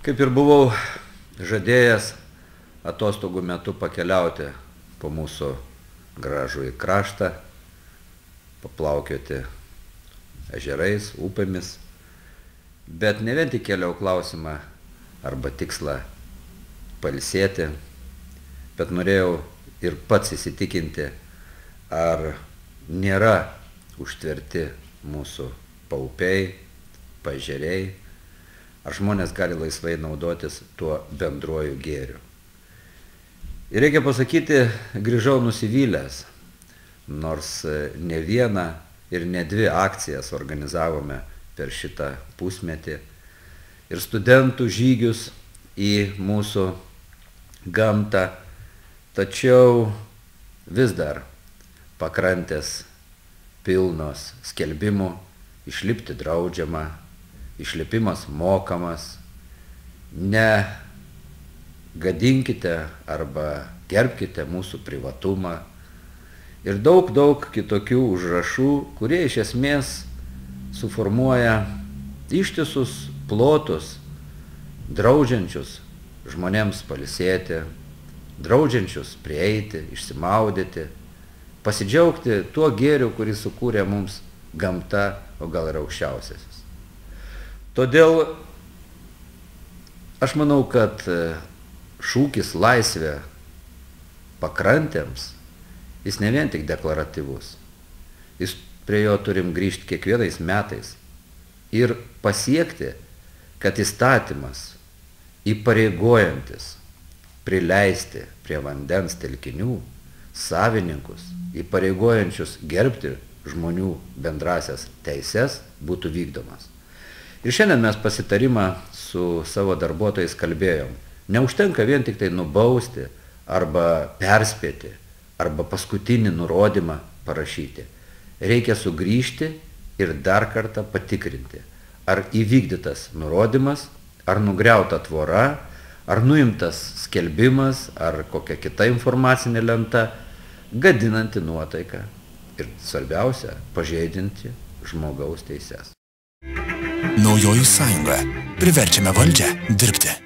Kaip ir buvau žadėjęs atostogų metu pakeliauti po mūsų gražų į kraštą, paplaukioti ežerais, upėmis, bet ne vien tik keliau klausimą arba tikslą pailsėti, bet norėjau ir pats įsitikinti, ar nėra užtverti mūsų paupiai, paežeriai, ar žmonės gali laisvai naudotis tuo bendruoju gėriu. Ir reikia pasakyti, grįžau nusivylęs, nors ne vieną ir ne dvi akcijas organizavome per šitą pusmetį ir studentų žygius į mūsų gamtą, tačiau vis dar pakrantės pilnos skelbimų, išlipti draudžiama, išlipimas mokamas, ne gadinkite arba gerbkite mūsų privatumą ir daug kitokių užrašų, kurie iš esmės suformuoja ištisus plotus, draudžiančius žmonėms pailsėti, draudžiančius prieiti, išsimaudyti, pasidžiaugti tuo gėriu, kurį sukūrė mums gamta, o gal ir aukščiausiasis. Todėl aš manau, kad šūkis laisvė pakrantėms, jis ne vien tik deklaratyvus. Prie jo turim grįžti kiekvienais metais ir pasiekti, kad įstatymas įpareigojantis prileisti prie vandens telkinių savininkus, įpareigojančius gerbti žmonių bendrasias teises, būtų vykdomas. Ir šiandien mes pasitarimą su savo darbuotojais kalbėjom. Neužtenka vien tik tai nubausti arba perspėti, arba paskutinį nurodymą parašyti. Reikia sugrįžti ir dar kartą patikrinti, ar įvykdytas nurodymas, ar nugriauta tvora, ar nuimtas skelbimas, ar kokia kita informacinė lenta, gadinanti nuotaiką ir svarbiausia, pažeidinti žmogaus teises. Naujoji sąjunga. Priverčiame valdžią dirbti.